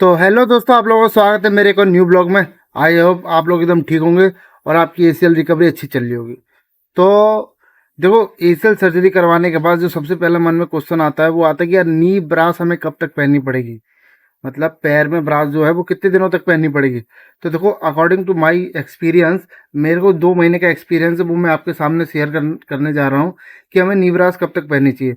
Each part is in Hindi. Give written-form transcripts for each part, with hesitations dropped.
तो हेलो दोस्तों, आप लोगों का स्वागत है मेरे एक और न्यू ब्लॉग में। आई होप आप लोग एकदम ठीक होंगे और आपकी एसीएल रिकवरी अच्छी चल रही होगी। तो देखो, एसीएल सर्जरी करवाने के बाद जो सबसे पहला मन में क्वेश्चन आता है वो आता है कि यार नी ब्रास हमें कब तक पहननी पड़ेगी, मतलब पैर में ब्रास जो है वो कितने दिनों तक पहननी पड़ेगी। तो देखो, अकॉर्डिंग टू माय एक्सपीरियंस, मेरे को 2 महीने का एक्सपीरियंस है वो मैं आपके सामने शेयर करने जा रहा हूँ कि हमें नी ब्रास कब तक पहननी चाहिए।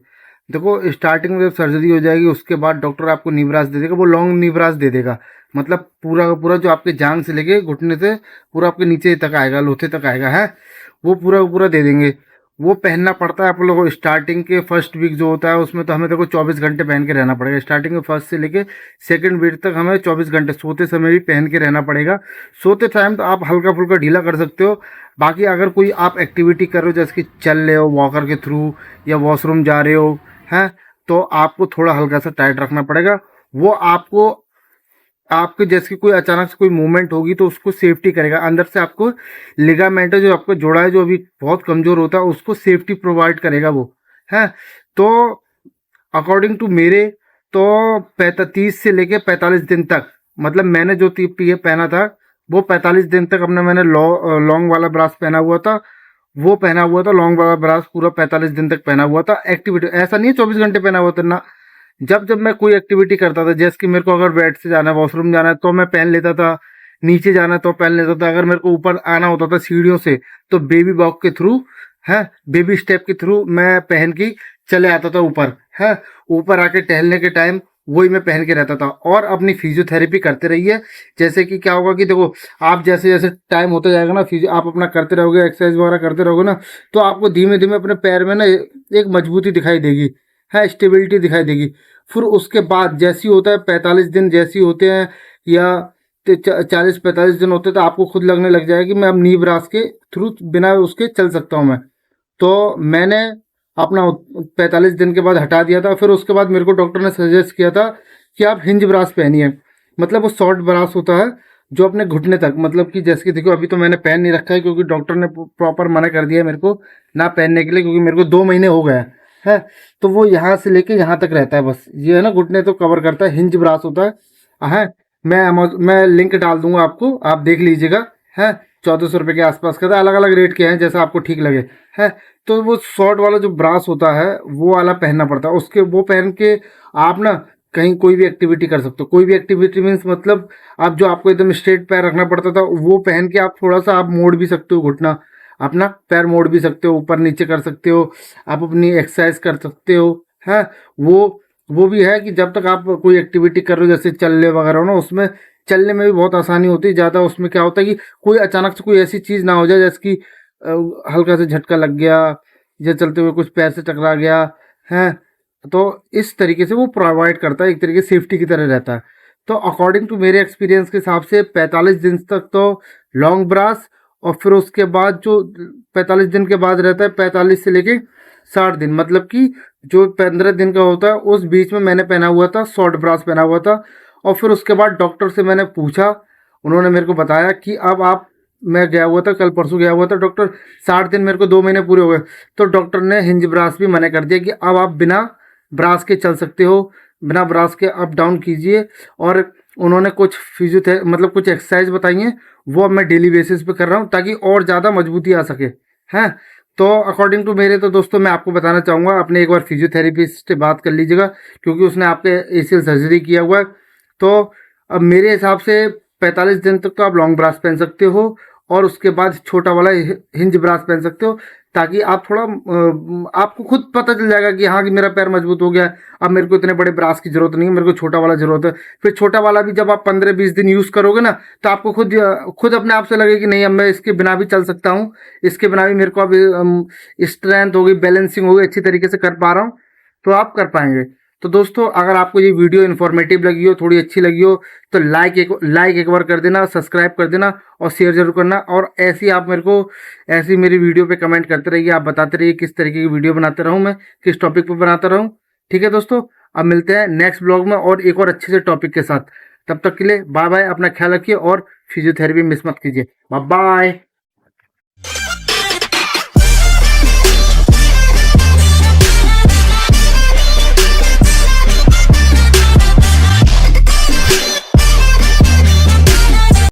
देखो, स्टार्टिंग में जब सर्जरी हो जाएगी उसके बाद डॉक्टर आपको नी ब्रास दे देगा, वो लॉन्ग नी ब्रास दे देगा। मतलब पूरा का पूरा जो आपके जांग से लेके घुटने से पूरा आपके नीचे तक आएगा, लोथे तक आएगा है, वो पूरा का पूरा दे देंगे। वो पहनना पड़ता है आप लोगों को। स्टार्टिंग के फर्स्ट वीक जो होता है उसमें तो हमें देखो 24 घंटे पहन के रहना पड़ेगा। स्टार्टिंग के फर्स्ट से लेके सेकंड वीक तक हमें 24 घंटे सोते समय भी पहन के रहना पड़ेगा। सोते टाइम तो आप हल्का फुल्का ढीला कर सकते हो। बाकी अगर कोई आप एक्टिविटी कर रहे हो जैसे कि चल रहे हो वॉकर के थ्रू या वॉशरूम जा रहे हो हैं, तो आपको थोड़ा हल्का सा टाइट रखना पड़ेगा। वो आपको आपके जैसे कि कोई अचानक से कोई मूवमेंट होगी तो उसको सेफ्टी करेगा। अंदर से आपको लिगामेंट है जो आपको जोड़ा है जो अभी बहुत कमजोर होता है उसको सेफ्टी प्रोवाइड करेगा वो है। तो अकॉर्डिंग टू मेरे तो 30 से लेके 45 दिन तक, मतलब मैंने जो ये पहना था वो 45 दिन तक अपने मैंने लॉन्ग वाला ब्रास पहना हुआ था। वो पहना हुआ था लॉन्ग वाला ब्रास, पूरा 45 दिन तक पहना हुआ था। एक्टिविटी ऐसा नहीं है 24 घंटे पहना हुआ था ना। जब जब मैं कोई एक्टिविटी करता था, जैसे कि मेरे को अगर बेड से जाना है, वॉशरूम जाना है तो मैं पहन लेता था, नीचे जाना है तो पहन लेता था। अगर मेरे को ऊपर आना होता था सीढ़ियों से तो बेबी वॉक के थ्रू है, बेबी स्टेप के थ्रू मैं पहन के चले आता था ऊपर है। ऊपर आके टहलने के टाइम वही मैं पहन के रहता था। और अपनी फिजियोथेरेपी करते रहिए। जैसे कि क्या होगा कि देखो, आप जैसे जैसे टाइम होता जाएगा ना, फिजियो आप अपना करते रहोगे, एक्सरसाइज वगैरह करते रहोगे ना, तो आपको धीमे धीमे अपने पैर में ना एक मजबूती दिखाई देगी है, स्टेबिलिटी दिखाई देगी। फिर उसके बाद जैसी होता है 45 दिन जैसी होते हैं या 40-45 दिन होते हैं तो आपको खुद लगने लग जाएगा कि मैं अब नी ब्रास के थ्रू बिना उसके चल सकता हूँ मैं। तो मैंने अपना 45 दिन के बाद हटा दिया था। फिर उसके बाद मेरे को डॉक्टर ने सजेस्ट किया था कि आप हिंज ब्रास पहनिए। मतलब वो शॉर्ट ब्रास होता है जो अपने घुटने तक, मतलब कि जैसे कि देखो अभी तो मैंने पहन नहीं रखा है क्योंकि डॉक्टर ने प्रॉपर मना कर दिया है मेरे को ना पहनने के लिए, क्योंकि मेरे को 2 महीने हो गए हैं। तो वो यहाँ से लेके यहाँ तक रहता है, बस ये है ना, घुटने तो कवर करता है, हिंज ब्रास होता है। मैं लिंक डाल दूंगा आपको, आप देख लीजिएगा है। 1400 रुपये के आसपास का था, अलग अलग रेट के हैं जैसा आपको ठीक लगे है। तो वो शॉर्ट वाला जो ब्रास होता है वो वाला पहनना पड़ता है। उसके वो पहन के आप ना कहीं कोई भी एक्टिविटी कर सकते हो। कोई भी एक्टिविटी मीन्स मतलब आप जो आपको एकदम स्ट्रेट पैर रखना पड़ता था वो पहन के आप थोड़ा सा आप मोड़ भी सकते हो, घुटना अपना पैर मोड़ भी सकते हो, ऊपर नीचे कर सकते हो, आप अपनी एक्सरसाइज कर सकते हो है। वो भी है कि जब तक आप कोई एक्टिविटी कर रहे हो जैसे चलने वगैरह हो ना, उसमें चलने में भी बहुत आसानी होती है ज़्यादा। उसमें क्या होता है कि कोई अचानक से कोई ऐसी चीज़ ना हो जाए जैसे कि हल्का से झटका लग गया या चलते हुए कुछ पैर से टकरा गया है। तो इस तरीके से वो प्रोवाइड करता है, एक तरीके से सेफ्टी की तरह रहता है। तो अकॉर्डिंग टू मेरे एक्सपीरियंस के हिसाब से 45 दिन तक तो लॉन्ग ब्रास, और फिर उसके बाद जो 45 दिन के बाद रहता है 45 से लेके 60 दिन, मतलब कि जो 15 दिन का होता है उस बीच में मैंने पहना हुआ था शॉर्ट ब्रास पहना हुआ था। और फिर उसके बाद डॉक्टर से मैंने पूछा, उन्होंने मेरे को बताया कि अब आप, मैं गया हुआ था कल परसों गया हुआ था डॉक्टर, 60 दिन मेरे को 2 महीने पूरे हो गए। तो डॉक्टर ने हिंज ब्रास भी मना कर दिया कि अब आप बिना ब्रास के चल सकते हो, बिना ब्रास के अप डाउन कीजिए। और उन्होंने कुछ फिजियोथेरेपी मतलब कुछ एक्सरसाइज बताई हैं, वो अब मैं डेली बेसिस पे कर रहा हूँ ताकि और ज़्यादा मजबूती आ सके हैं। तो अकॉर्डिंग टू मेरे तो दोस्तों मैं आपको बताना चाहूँगा, अपने एक बार फिजियोथेरेपिस्ट से बात कर लीजिएगा क्योंकि उसने आपके एसीएल सर्जरी किया हुआ है। तो अब मेरे हिसाब से 45 दिन तक तो आप लॉन्ग ब्रास पहन सकते हो और उसके बाद छोटा वाला हिंज ब्रास पहन सकते हो, ताकि आप थोड़ा आपको खुद पता चल जाएगा कि हाँ कि मेरा पैर मजबूत हो गया, अब मेरे को इतने बड़े ब्रास की जरूरत नहीं है, मेरे को छोटा वाला जरूरत है। फिर छोटा वाला भी जब आप 15-20 दिन यूज करोगे ना तो आपको खुद खुद अपने आप से लगे कि नहीं अब मैं इसके बिना भी चल सकता हूँ, इसके बिना भी मेरे को अब स्ट्रेंथ होगी, बैलेंसिंग होगी, अच्छी तरीके से कर पा रहा हूँ, तो आप कर पाएंगे। तो दोस्तों अगर आपको ये वीडियो इन्फॉर्मेटिव लगी हो, थोड़ी अच्छी लगी हो, तो लाइक एक बार कर देना, सब्सक्राइब कर देना और शेयर जरूर करना। और ऐसी आप मेरे को ऐसी मेरी वीडियो पे कमेंट करते रहिए, आप बताते रहिए किस तरीके की वीडियो बनाते रहूँ मैं, किस टॉपिक पे बनाता रहूँ। ठीक है दोस्तों, अब मिलते हैं नेक्स्ट ब्लॉग में और एक और अच्छे से टॉपिक के साथ। तब तक के लिए बाय बाय, अपना ख्याल रखिए और फिजियोथेरेपी मिस मत कीजिए। Bye bye.